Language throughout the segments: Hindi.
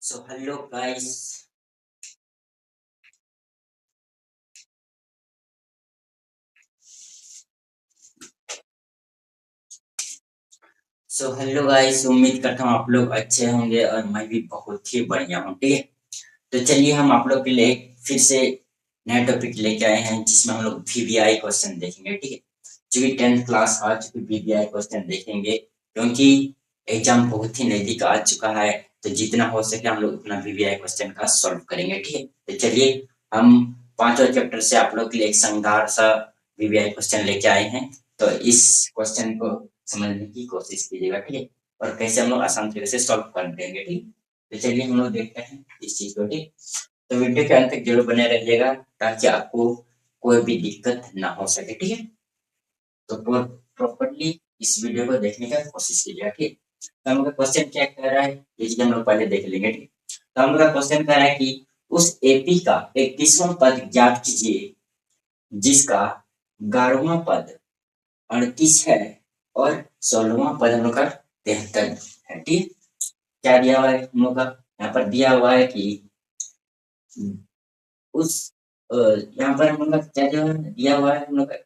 So hello guys. उम्मीद करता हूँ आप लोग अच्छे होंगे और मैं भी बहुत ही बढ़िया हूँ। ठीक है, तो चलिए हम आप लोग के लिए फिर से नया टॉपिक लेके आए हैं जिसमें हम लोग वीवीआई क्वेश्चन देखेंगे। ठीक है, चूंकि 10th क्लास आ चुकी वीवीआई क्वेश्चन देखेंगे क्योंकि एग्जाम बहुत ही नजदीक आ चुका है। तो जितना हो सके हम लोग उतना वीवीआई क्वेश्चन का सॉल्व करेंगे। ठीक है, तो चलिए हम पांचों चैप्टर से आप लोग के लिए एक शानदार सा वीवीआई क्वेश्चन लेके आए हैं। तो इस क्वेश्चन को समझने की कोशिश कीजिएगा। ठीक है, और कैसे हम लोग आसान तरीके से सॉल्व कर देंगे। ठीक, तो चलिए हम लोग देखते हैं इस चीज को। ठीक, तो वीडियो के अंत तक जरूर बने रहिएगा ताकि आपको कोई भी दिक्कत ना हो सके। ठीक है, तो प्रॉपरली इस वीडियो को देखने का कोशिश कीजिएगा। ठीक, तो हम लोग क्वेश्चन क्या कह रहा है ये चीज हम लोग पहले देख लेंगे। ठीक, तो हम लोग क्वेश्चन कह रहा है कि उस एपी का 31वां पद ज्ञात कीजिए जिसका 11वां पद 38 है और 16वां पद हम लोग का 73 है। ठीक, क्या दिया हुआ है हम लोग का, यहाँ पर दिया हुआ है कि उस यहाँ पर हम लोग का क्या दिया हुआ है, हम लोग का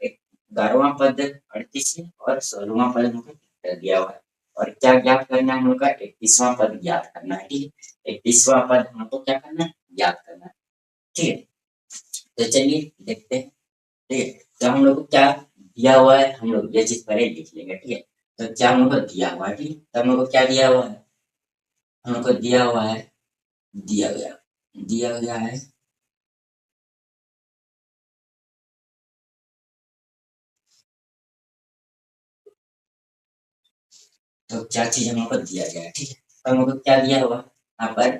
11वां पद 38 है और 16वां पद हम लोग का दिया हुआ है। और क्या ज्ञात करना है, हम लोग का 31वां पद ज्ञात करना है। ठीक है, 31वां पद हमको क्या करना है, ज्ञात करना है। ठीक है, तो चलिए देखते हैं। ठीक है, तो हम लोग को क्या दिया हुआ है, हम लोग ये चीज पहले लिख लेंगे। ठीक है, तो क्या हम लोग को दिया हुआ है, ठीक है, तो हम लोग को क्या दिया हुआ है, हम लोग को दिया हुआ है, दिया गया है तो क्या चीज हम लोग को दिया गया है। ठीक है, तो हम लोग को क्या दिया हुआ यहाँ पर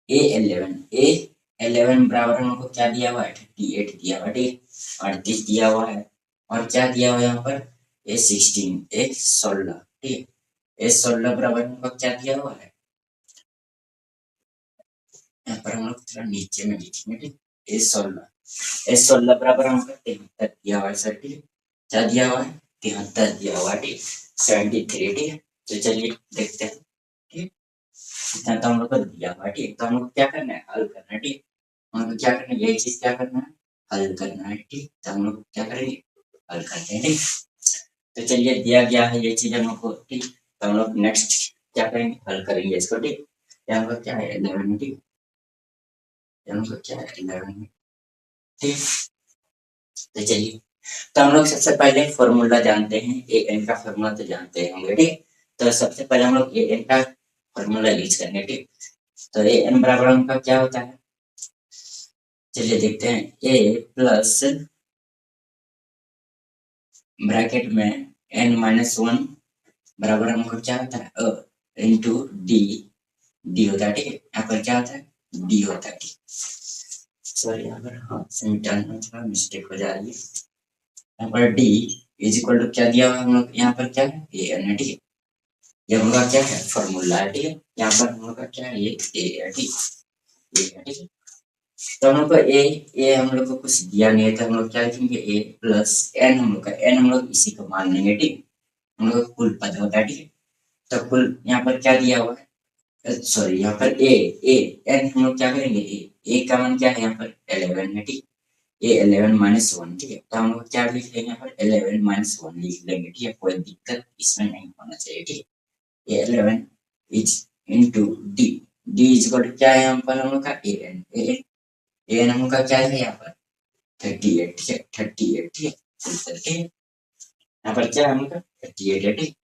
ए11 बराबर हम लोग को क्या दिया हुआ है, 38 दिया हुआ है। ठीक है, 38 दिया हुआ है और क्या दिया हुआ है यहाँ पर ए16 ठीक है, ए16 बराबर हम लोग क्या दिया हुआ है, यहाँ पर हम लोग थोड़ा नीचे में लिखेंगे। ठीक, ए16 बराबर हम लोग 73 दिया हुआ है सर। ठीक है, क्या दिया हुआ है, 73 दिया हुआ है। ठीक, 73। ठीक है, तो चलिए देखते हैं। ठीक, इतना तो हम लोग को दिया हुआ है। ठीक, तो हम लोग क्या करना है, हल करना है। ठीक, हम लोग क्या करना है, ये चीज क्या करना है, हल करना है। ठीक, तो हम लोग क्या करेंगे, हल करते हैं। ठीक, तो चलिए दिया गया है ये चीज हम लोग को। ठीक, तो हम लोग नेक्स्ट क्या करेंगे, हल करेंगे इसको। ठीक, यहाँ पर क्या है 11। ठीक, यहाँ पर क्या है 11। ठीक, तो चलिए, तो हम लोग सबसे पहले फॉर्मूला जानते हैं, ए एन का फॉर्मूला तो जानते होंगे। ठीक, तो सबसे पहले हम लोग ए एन का फॉर्मूला यूज करेंगे। ठीक, तो ए एन बराबर उनका क्या होता है, चलिए देखते हैं। ए प्लस ब्रैकेट में n-1 बराबर हमको क्या होता है, इंटू डी, डी होता है। ठीक है, यहाँ पर क्या होता है, डी होता है। ठीक, सॉरी यहाँ पर हाँ सेमीटोन में थोड़ा मिस्टेक हो जा रही है। यहाँ पर डी इज इक्वल टू क्या दिया हुआ है, हम लोग यहाँ पर क्या है ए एन है। ठीक है, ये हम लोग का क्या है फॉर्मूला है। ठीक है, यहाँ पर हम लोग का क्या है, ये ए है। ठीक, ये है। ठीक है, तो हम लोग को ए हम लोग को कुछ दिया नहीं है तो हम लोग क्या लिखेंगे, ए प्लस एन, हम लोग का एन हम लोग इसी को मान लेंगे। ठीक, हम लोग का कुल पद होता है। ठीक है, तो कुल यहाँ पर क्या दिया हुआ है, सॉरी यहाँ पर ए एन हम लोग क्या करेंगे, ए का मान क्या है यहाँ पर 11 है। ठीक, ये 11-1। ठीक है, तो हम लोग क्या लिख लेंगे यहाँ पर 11-1 लिख लेंगे। ठीक है, कोई दिक्कत इसमें नहीं होना चाहिए। ठीक है, ये 11 is into D, D is equal to क्या है यहाँ पर हम लोग का ए एन, ए एन हम लोग का क्या है यहाँ पर 38। ठीक है, 38। ठीक है, फुल करके यहाँ पर क्या है हम लोग का 38 है। ठीक,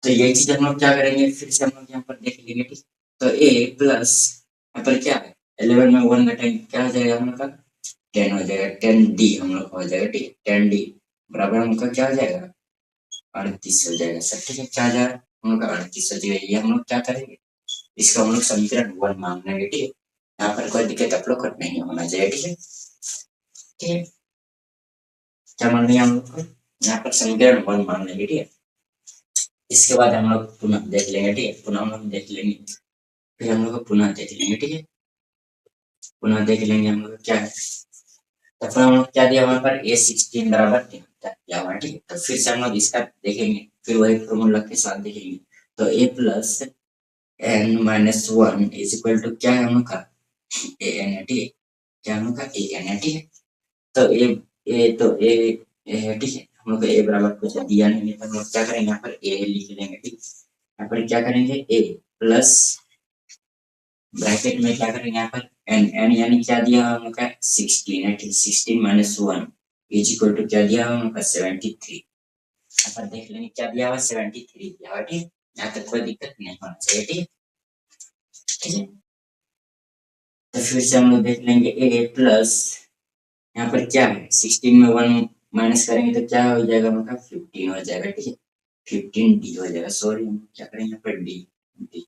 तो ये चीज हम लोग क्या करेंगे, फिर से हम लोग यहाँ पर देख लेंगे। ठीक, तो ए प्लस यहाँ पर क्या है 11 में 1 घटाएंगे क्या हो जाएगा हम लोग का 10 हो जाएगा, 10 डी हम लोग का हो जाएगा। ठीक, 10 डी बराबर हम लोग का क्या हो जाएगा 38 हो जाएगा सर। ठीक है, 4000 हम लोग का 38 हो जाएगा। ये हम लोग क्या करेंगे, इसका हम लोग समीकरण 1 मान लेंगे। ठीक है, यहाँ पर कोई दिक्कत आप लोग को नहीं होना चाहिए। ठीक है, ठीक है, क्या मान लिया हम लोग को, यहाँ पर समीकरण 1 मान लेंगे। ठीक है, इसके बाद हम लोग पुनः देख लेंगे। ठीक है, पुनः हम लोग देख लेंगे, फिर हम लोग पुनः देख लेंगे। ठीक है, पुनः देख लेंगे हम लोग क्या है, तो फिर हम लोग क्या दिया वहां पर A16 बराबर दिया हुआ है। ठीक है, तो फिर से हम लोग इसका देखेंगे, फिर वही फॉर्मूला के साथ देखेंगे। तो A plus n minus one is equal to क्या है हम लोग का ए एन है, ठीक है, क्या हम लोग का ए एन है, ठीक है। तो ए है, ठीक है, हम लोग को ए बराबर कुछ दिया नहीं है, तो हम लोग क्या करेंगे यहाँ पर ए लिख लेंगे, ठीक है। यहाँ पर क्या करेंगे ए प्लस ब्रैकेट में क्या करेंगे यहाँ पर एन एन यानी क्या दिया हम लोग का 16 है, ठीक, 16 minus one is equal to क्या दिया हम लोग का 73। यहाँ पर देख लेंगे क्या दिया हुआ 73 दिया हुआ, ठीक है। यहाँ तक कोई दिक्कत नहीं होना चाहिए, ठीक है, ठीक है। तो फिर से हम लोग देख लेंगे ए प्लस यहाँ पर क्या है 16 में वन माइनस करेंगे तो क्या हो जाएगा मतलब 15 हो जाएगा, ठीक है, 15 डी हो जाएगा, सॉरी हम क्या करेंगे यहाँ पर डी डी,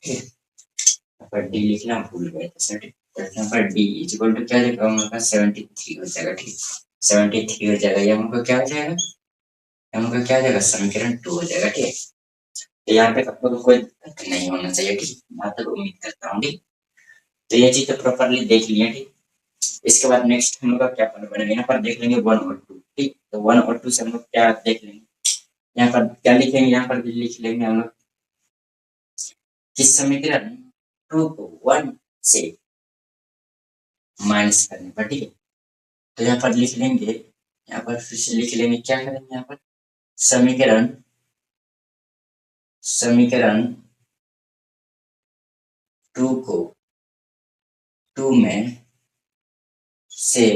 ठीक है, यहाँ पर डी लिखना भूल गए थे सर, तो यहाँ पर डी इज इक्वल टू क्या हो जाएगा हम लोग का 73 हो जाएगा, ठीक, 73 हो जाएगा, ये हमको क्या हो जाएगा, हमको क्या हो जाएगा समीकरण 2 हो जाएगा, ठीक है। तो यहाँ पे आपको कोई दिक्कत नहीं होना चाहिए, ठीक, यहाँ तक उम्मीद करता हूँ, ठीक। तो ये चीज तो प्रॉपरली देख लिया, ठीक। इसके बाद नेक्स्ट हम लोग का क्या पॉइंट बनेगा, यहाँ पर देख लेंगे 1 और 2, ठीक। तो 1 और 2 से हम लोग क्या देख लेंगे, यहाँ पर क्या लिखेंगे, यहाँ पर भी लिख लेंगे हम लोग किस समीकरण 2 को 1 से माइनस करने पर, ठीक है। तो यहाँ पर लिख लेंगे, यहाँ पर फिर से लिख लेंगे, क्या करेंगे यहाँ पर समीकरण समीकरण 2 को 2 में से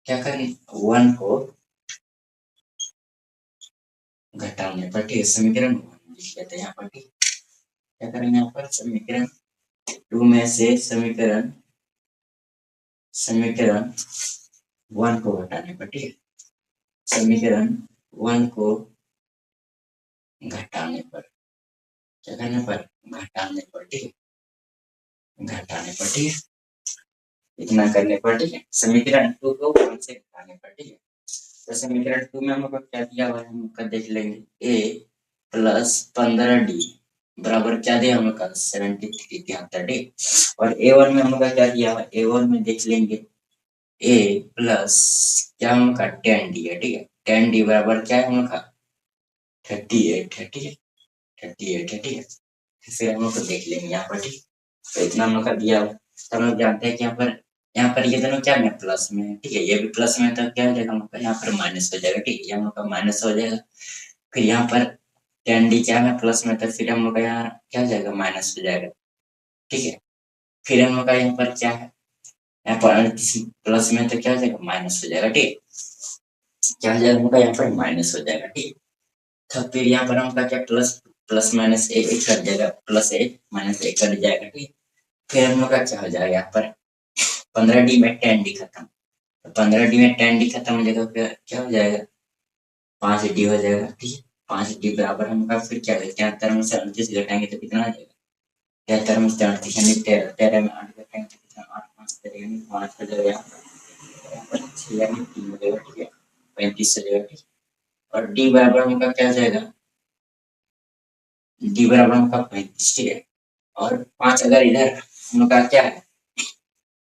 क्या करें 1 को घटाने पर, ठीक है, समीकरण 1 लिख लेते हैं यहाँ पर, ठीक। क्या करेंगे यहाँ पर समीकरण 2 में से समीकरण समीकरण 1 को घटाने पर, ठीक है, समीकरण 1 को घटाने पर, क्या करने पर घटाने पर, ठीक है, घटाने पर, ठीक है, इतना करने पर, ठीक है, समीकरण 2 को 1 से घटाने पर, ठीक है। तो समीकरण 2 में हम लोग क्या दिया हुआ है हम लोग देख लेंगे ए प्लस 15 डी बराबर क्या दिया हम लोग का 73 73, ठीक। और ए वन में हम लोग क्या दिया हुआ ए वन में देख लेंगे ए प्लस क्या हम लोग का 10 डी है, ठीक है, 10 डी बराबर क्या है हम लोग का 38 है, ठीक है, 38 है, ठीक है। फिर हम लोग को देख लेंगे यहाँ पर, ठीक। तो इतना हम लोग का दिया हुआ, तो हम लोग जानते हैं कि यहाँ पर ये दोनों क्या में प्लस में है, ठीक है, ये भी प्लस में है, तो क्या हो जाएगा हम लोग का यहाँ पर माइनस हो जाएगा, ठीक है, ये हम लोग का माइनस हो जाएगा। फिर यहाँ पर 10 डी क्या है प्लस में, तो फिर हम लोग का यहाँ क्या हो जाएगा माइनस हो जाएगा, ठीक है। फिर हम लोग का यहाँ पर क्या है यहाँ पर प्लस में तो क्या हो जाएगा माइनस हो जाएगा, ठीक, क्या हो जाएगा हम लोग का यहाँ पर माइनस हो जाएगा, ठीक। तो फिर यहाँ पर हम लोग का क्या प्लस प्लस माइनस एक कट जाएगा, प्लस एक माइनस एक कट जाएगा, ठीक। फिर हम लोग का क्या हो जाएगा यहाँ पर 15 डी में 10 डी खत्म, तो 15 डी में 10 डी खत्म हो जाएगा, फिर क्या हो जाएगा 5 डी हो जाएगा, ठीक है। 5 डी बराबर हम लोग फिर क्या है 73 में से 38 घटाएंगे तो कितना आ जाएगा 73 में से 38 यानी 13 13 में 8 घटाएंगे तो कितना 8 5 13 यानी 5 हो जाएगा, यहाँ पर 6 यानी 3 हो जाएगा, ठीक है, 35 हो जाएगा, ठीक। और डी बराबर हम लोग क्या हो जाएगा डी बराबर हम लोग 35, ठीक है। और 5 अगर इधर हम लोग का क्या है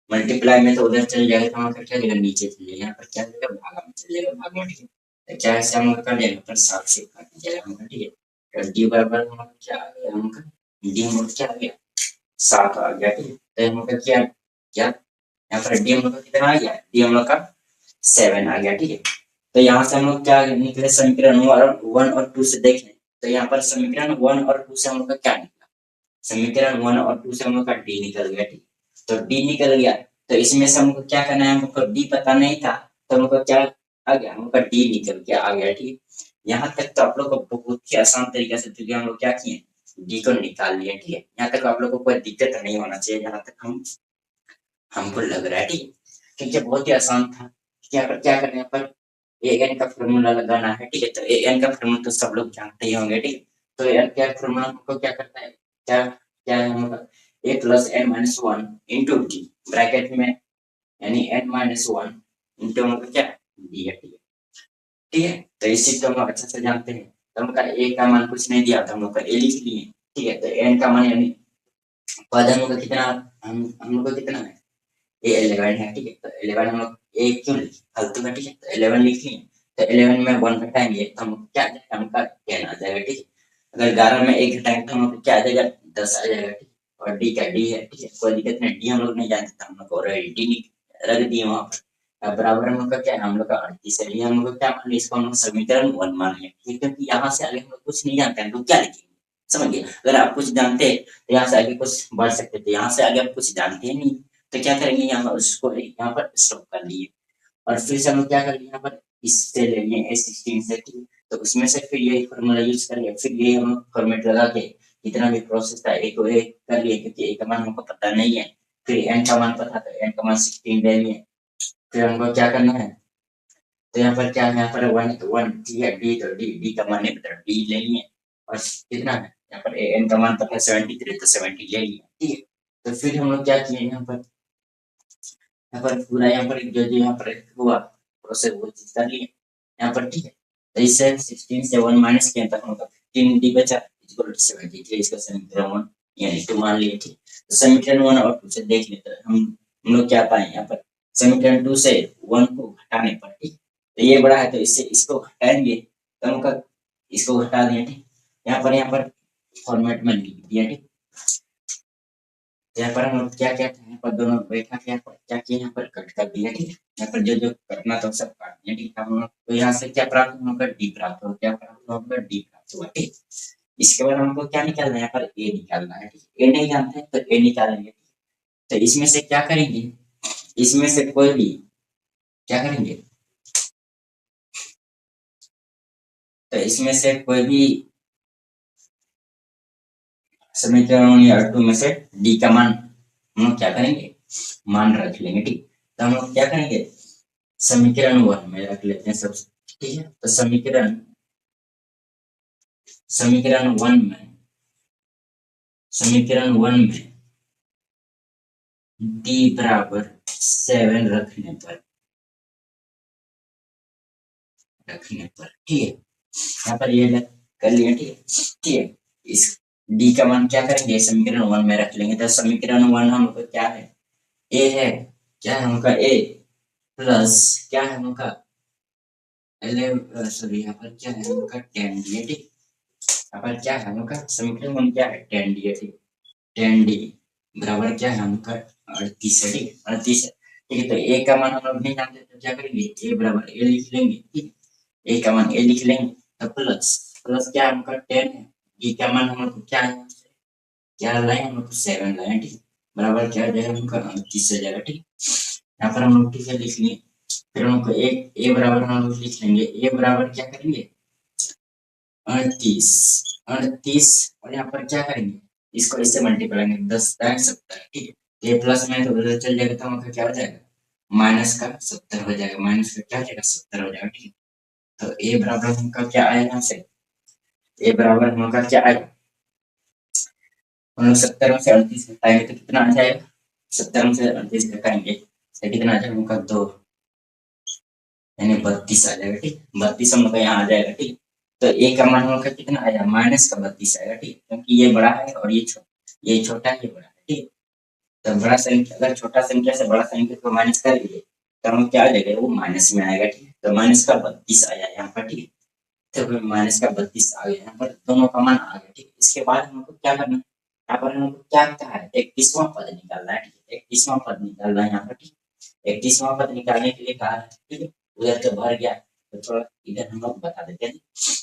मल्टीप्लाई में तो उधर चल जाएगा, तो हम लोग क्या जाएगा नीचे चल जाएगा, यहाँ पर क्या जाएगा भागा में चल जाएगा, भाग में, ठीक है। तो क्या ऐसे हम लोग का जाएगा पर 7 से काट जाएगा हम लोग, ठीक है। तो डी बराबर हम लोग क्या आ गया हम लोग डी हम लोग क्या आ गया 7 आ गया, ठीक है। तो हम लोग का क्या क्या यहाँ पर डी हम लोग का कितना आ गया डी हम लोग का 7 आ गया, ठीक है। तो यहाँ से हम लोग क्या निकले समीकरण 1 और 2 से देखें, तो यहाँ पर समीकरण 1 और 2 से हम लोग का क्या निकला समीकरण 1 और 2 से हम लोग का डी निकल गया, ठीक। तो डी निकल गया, तो इसमें से हमको क्या करना है हमको डी पता नहीं था, तो हमको क्या आ गया हमको डी निकल के आ गया, ठीक। यहाँ तक तो आप लोग को बहुत ही आसान तरीके से क्योंकि हम लोग क्या किए डी को निकाल लिए, ठीक है। यहाँ तक आप लोग को कोई दिक्कत नहीं होना चाहिए, जहाँ तक हमको लग रहा है, ठीक। क्योंकि बहुत ही आसान था, यहाँ पर क्या करने पर ए एन का फॉर्मूला लगाना है, ठीक है। तो ए एन का फॉर्मूला तो सब लोग जानते ही होंगे, ठीक। तो एन क्या फॉर्मूला हमको क्या करता है क्या क्या है हमारा A plus N minus one into D bracket में यानी एन माइनस वन इंटू मतलब क्या डी है, ठीक है, ठीक है। तो इस चीज को हम लोग अच्छे से जानते हैं, तो हम ए का मान कुछ नहीं दिया था हम लोग का ए लिख लिए, ठीक है। तो एन का मान यानी पद हम लोग का कितना हम लोग का कितना है ये 11 है, ठीक है। तो 11 हम लोग ए क्यों फालतू का, ठीक है। तो 11 लिख लिए, तो 11 में 1 घटाएंगे तो हम क्या हमका 10 आ जाएगा, ठीक है। अगर 11 में 1 घटाएंगे तो हम लोग क्या आ जाएगा, 10 आ जाएगा, ठीक। और डी का डी है, ठीक है, कोई दिक्कत नहीं, डी हम लोग नहीं जानते थे, हम लोग ऑलरेडी डी रख दिए वहां पर। अब बराबर हम लोग का क्या है, हम लोग का 38 है, हम लोग क्या मान लिया, इसको हम लोग समीकरण 1 मान लिया, ठीक है, क्योंकि यहाँ से आगे हम लोग कुछ नहीं जानते हैं तो क्या लिखेंगे, समझ गए। अगर आप कुछ जानते हैं तो यहाँ से आगे कुछ बढ़ सकते थे, यहाँ से आगे आप कुछ जानते हैं नहीं तो क्या करेंगे, यहाँ पर उसको यहाँ पर स्टॉप कर लिए। और फिर से हम लोग क्या कर लिए, यहाँ पर इससे ले लिए A16 से, ठीक है। तो उसमें से फिर यही फॉर्मूला यूज करिए, फिर ये हम फॉर्मेट लगा के जितना भी प्रोसेस था एक को एक कर लिए, क्योंकि ए का मान हमको पता नहीं है, फिर एन का मान पता था, एन का मान 16 ले लिए। फिर हमको क्या करना है, तो यहाँ पर क्या है, यहाँ पर वन तो वन, ठीक है, डी तो डी, डी का मान नहीं पता, डी ले लिए। और कितना है यहाँ पर, एन का मान पता है 73, तो 70 ले लिया, ठीक है। तो फिर हम लोग क्या किए, यहाँ पर पूरा यहाँ पर जो जो यहाँ पर हुआ प्रोसेस वो चीज कर लिए यहाँ पर, ठीक है। तो इससे 16 से 1 माइनस किया तक हम 15 डी बचा, इक्वल टू 73, इसका समीकरण 1 यानी 2 मान लिए, ठीक। तो समीकरण 1 और 2 से देख लेते हैं हम लोग क्या पाए यहाँ पर, समीकरण 2 से 1 को घटाने पर, ठीक। तो ये बड़ा है तो इससे इसको घटाएंगे, तो हम इसको घटा दिया, ठीक। यहाँ पर फॉर्मेट में लिख दिया, ठीक। यहाँ पर हम लोग क्या क्या था, यहाँ पर दोनों बैठा के यहाँ पर क्या किया, यहाँ पर कट कर दिया, ठीक है। यहाँ पर जो जो कटना था सब काट दिया, ठीक है। हम लोग तो यहाँ से क्या प्राप्त होगा, डी प्राप्त हो, क्या प्राप्त होगा, डी प्राप्त हुआ, ठीक। इसके बाद हमको क्या निकालना है, यहाँ पर ए निकालना है, ठीक। ए नहीं जानते हैं तो ए निकालेंगे, तो इसमें से क्या करेंगे, इसमें से कोई भी क्या करेंगे, तो इसमें से कोई भी समीकरण या टू में से डी का मान हम लोग क्या करेंगे, मान रख लेंगे, ठीक। तो हम लोग क्या करेंगे, समीकरण 1 में रख लेते हैं सबसे, ठीक है। तो समीकरण 1 में डी बराबर 7 रखने पर, ठीक है। यहाँ पर ये कर लिया, ठीक है, ठीक है। इस डी का मान क्या करेंगे, समीकरण 1 में रख लेंगे, तो समीकरण 1 हम लोग क्या है, ए है, क्या है उनका ए, प्लस क्या है उनका 11, सॉरी यहाँ पर क्या है उनका 10 डी, ठीक। यहाँ पर क्या है उनका समीकरण 1 क्या है, 10 डी, ठीक। 10 डी बराबर क्या है उनका 38 है, ठीक, 38 है, ठीक है। तो ए का मान हम लोग नहीं जानते तो क्या करेंगे, ए बराबर ए लिख लेंगे, ठीक। ए का मान ए लिख लेंगे, तो प्लस प्लस क्या है उनका 10 है, डी का मान हम लोग क्या है, क्या लाए हम लोग 7 लाए, ठीक। बराबर क्या हो जाएगा उनका 38 हो जाएगा, ठीक। यहाँ पर हम लोग ठीक है लिख लिए। फिर हमको ए बराबर हम लोग लिख लेंगे, ए बराबर क्या करेंगे 38, 38, और यहाँ पर क्या करेंगे, इसको इससे मल्टीप्लाई करेंगे, 10 ठीक है। ये प्लस में तो उधर चल जाएगा, तो हमका क्या हो जाएगा, माइनस का 70 हो जाएगा, माइनस का क्या हो जाएगा 70 हो जाएगा, ठीक है। तो ए बराबर हमका क्या आया यहाँ से, ए बराबर हमका क्या आएगा, हम लोग 70 में से 38 घटाएंगे तो कितना आ जाएगा, 70 में से 38 घटाएंगे तो कितना आ जाएगा उनका 2, यानी 32 आ जाएगा, ठीक। 32 हम लोग का यहाँ आ जाएगा, ठीक। तो ए का मान हम लोग का कितना आएगा, माइनस का 32 आएगा, ठीक, क्योंकि ये बड़ा है और ये छोटा है, ये बड़ा है, ठीक। तो बड़ा संख्या अगर छोटा संख्या से बड़ा संख्या को माइनस कर लिए तो हम क्या आ जाएगा, वो माइनस में आएगा, ठीक। तो माइनस का 32 आया यहाँ पर, ठीक। तो फिर माइनस का 32 आ गया यहाँ पर, दोनों का मान आ गया, ठीक। इसके बाद हमको क्या करना है, यहाँ पर हमको क्या कहा है, 31वां पद निकालना है, ठीक। 31वां पद निकालना है यहाँ पर, ठीक। 31वां पद निकालने के लिए कहा है, ठीक है। उधर तो भर गया, तो थोड़ा इधर हम लोग बता देते हैं,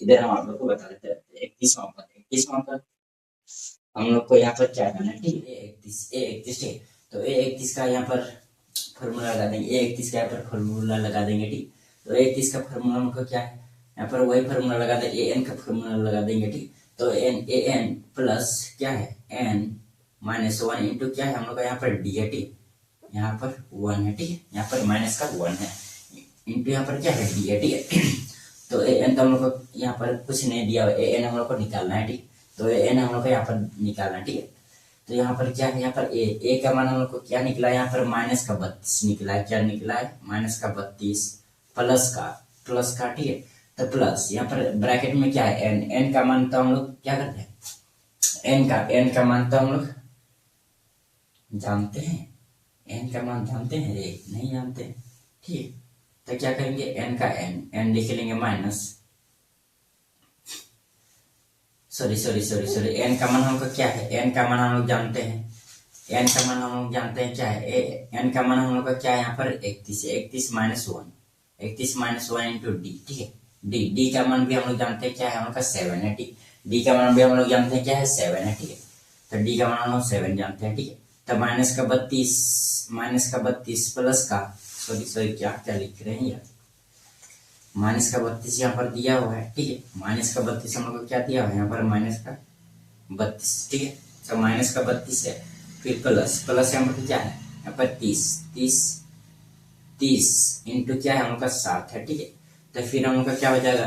इधर हम आप लोग को बता देते हैं। 31वां पद हम लोग को यहाँ पर क्या करना है, ठीक है। ए31 ठीक। तो ए31 का यहाँ पर फॉर्मूला लगा देंगे, ए31 का यहाँ पर फॉर्मूला लगा देंगे, ठीक। तो ए31 का फॉर्मूला हमको क्या है, यहाँ पर वही फॉर्मूला लगा देंगे, एन का फॉर्मूला लगा देंगे, ठीक। तो एन प्लस क्या है, एन -1 इंटू क्या है हम लोग का यहाँ पर डी है, ठीक। यहाँ पर 1 है, ठीक है, यहाँ पर माइनस का 1 है, इंटू यहाँ पर क्या है डी है, ठीक है। तो एन तो हम लोग को यहाँ पर कुछ नहीं दिया, एन हम लोग को निकालना है, ठीक। तो एन हम लोग को यहाँ पर निकालना है, ठीक है। तो यहाँ पर क्या है, यहाँ पर ए का मान हम लोग को क्या निकला है, यहाँ पर माइनस का 32 निकला है, क्या निकला है माइनस का 32, प्लस का ठीक है। तो प्लस यहाँ पर ब्रैकेट में क्या है, एन का मान तो हम लोग क्या करते हैं, एन का मान तो हम लोग जानते हैं, एन का मान जानते हैं रे, नहीं जानते, ठीक। तो क्या करेंगे, एन का एन लिख लेंगे माइनस सॉरी एन का मान हमको क्या है, एन का मान हम लोग जानते हैं, एन का मान हम लोग जानते हैं क्या है, एन का मान हम लोग का क्या है यहाँ पर 31 है, 31 - 1 इंटू डी, ठीक है। डी का मान भी हम लोग जानते हैं क्या है, हम लोग का 7 है, ठीक। डी का मान भी हम लोग जानते हैं क्या है, 7 है, ठीक है। तो डी का मान हम लोग 7 जानते हैं, ठीक है। तो माइनस का 32 प्लस का सॉरी क्या क्या लिख रहे हैं यार, माइनस का 32 यहाँ पर दिया हुआ है, ठीक है। माइनस का 32 हम लोग को क्या दिया हुआ है यहाँ पर, माइनस का 32, ठीक है। तो माइनस का 32 है, फिर प्लस यहाँ पर क्या है, यहाँ पर 30 इंटू क्या है हम लोग का 7 है, ठीक है। तो फिर हम लोग का क्या हो जाएगा,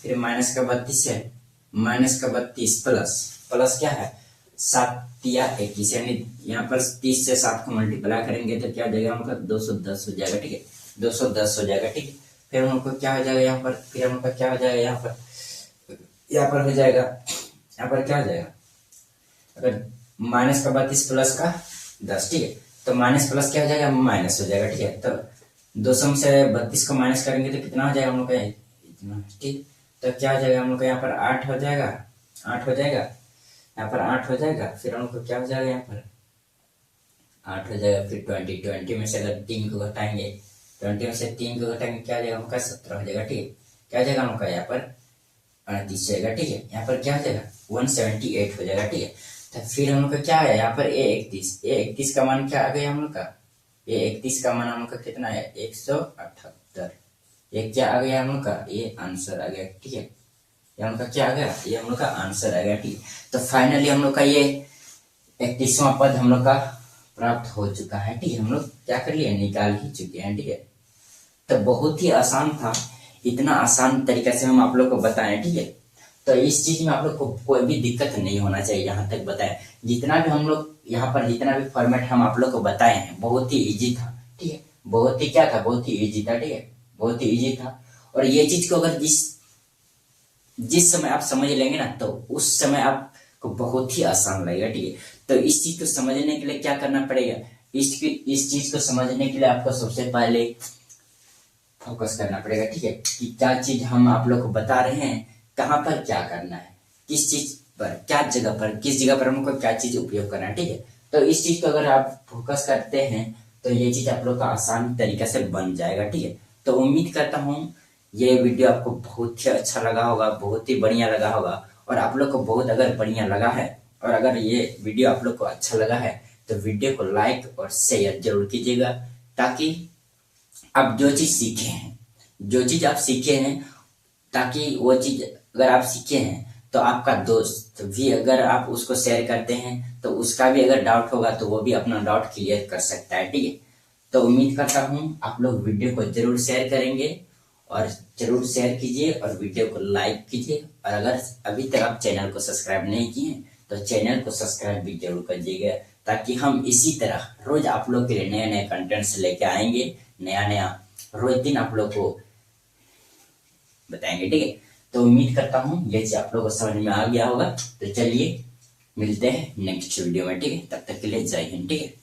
फिर माइनस का 32 है, माइनस का 32 प्लस क्या है 7 या 21, यानी यहाँ पर 30 से 7 को मल्टीप्लाई करेंगे तो क्या हो जाएगा हम लोग का 210 हो जाएगा, ठीक है। 210 हो जाएगा, ठीक है। फिर हम लोग को क्या हो जाएगा यहाँ पर, फिर हम लोग का क्या हो जाएगा यहाँ पर हो जाएगा, यहाँ पर क्या हो जाएगा, अगर माइनस का 32 प्लस का 10, ठीक है। तो माइनस प्लस क्या हो जाएगा, माइनस हो जाएगा, ठीक है। तो 200 में से 32 को माइनस करेंगे तो कितना हो जाएगा हम लोग का, इतना, ठीक। तो क्या हो जाएगा हम लोग का यहाँ पर 8 हो जाएगा, यहाँ पर 8 हो जाएगा। फिर हम लोग को क्या हो जाएगा यहाँ पर 8 हो जाएगा। फिर 20 में से अगर 3 को घटाएंगे, 20 में से 3 को घटाएंगे क्या हो जाएगा हम लोग का 17 हो जाएगा, ठीक है। क्या हो जाएगा हम लोग का यहाँ पर 38 जाएगा, ठीक है। यहाँ पर क्या हो जाएगा 178 हो जाएगा, ठीक है। तो फिर हम लोग का क्या है यहाँ पर A31 का मान क्या आ गया हम लोग का, A31 का मान हम लोग का कितना है 178, ये क्या आ गया हम लोग का, ये आंसर आ गया, ठीक है। ये हम लोग का क्या आ गया, ये हम लोग का आंसर आ गया, ठीक है। तो फाइनली हम लोग का ये 31वां पद हम लोग का प्राप्त हो चुका है, ठीक है। हम लोग क्या कर लिए, निकाल ही चुके हैं, ठीक है। तो बहुत ही आसान था, इतना आसान तरीके से हम आप लोग को बताएं, ठीक है। तो इस चीज में आप लोग को कोई भी दिक्कत नहीं होना चाहिए, यहाँ तक बताएं। जितना भी हम लोग यहाँ पर जितना भी फॉर्मेट हम आप लोग को बताए हैं बहुत ही इजी था, ठीक है। बहुत ही क्या था, बहुत ही इजी था, ठीक है। बहुत ही इजी था। और ये चीज को अगर जिस समय आप समझ लेंगे ना तो उस समय आपको बहुत ही आसान लगेगा, ठीक है। तो इस चीज को समझने के लिए क्या करना पड़ेगा, इस चीज को समझने के लिए आपको सबसे पहले फोकस करना पड़ेगा, ठीक है। कि क्या चीज हम आप लोग को बता रहे हैं, कहाँ पर क्या करना है, किस चीज पर, किस जगह पर हमको क्या चीज उपयोग करना है, ठीक है। तो इस चीज को अगर आप फोकस करते हैं तो ये चीज आप लोग का आसान तरीके से बन जाएगा, ठीक है। तो उम्मीद करता हूँ ये वीडियो आपको बहुत ही अच्छा लगा होगा, बहुत ही बढ़िया लगा होगा। और आप लोग को बहुत अगर बढ़िया लगा है और अगर ये वीडियो आप लोग को अच्छा लगा है तो वीडियो को लाइक और शेयर जरूर कीजिएगा, ताकि आप जो चीज आप सीखे हैं, ताकि वो चीज अगर आप सीखे हैं तो आपका दोस्त भी अगर आप उसको शेयर करते हैं तो उसका भी अगर डाउट होगा तो वो भी अपना डाउट क्लियर कर सकता है, ठीक है। तो उम्मीद करता हूँ आप लोग वीडियो को जरूर शेयर करेंगे और जरूर शेयर कीजिए और वीडियो को लाइक कीजिए। और अगर अभी तक आप चैनल को सब्सक्राइब नहीं किए तो चैनल को सब्सक्राइब भी जरूर कीजिएगा, ताकि हम इसी तरह रोज आप लोग के लिए नए नए कंटेंट्स लेके आएंगे, नया रोज दिन आप लोग को बताएंगे, ठीक है। तो उम्मीद करता हूँ ये चीज आप लोगों को समझ में आ गया होगा। तो चलिए मिलते हैं नेक्स्ट वीडियो में, ठीक है। तब तक के लिए जय हिंद, ठीक है।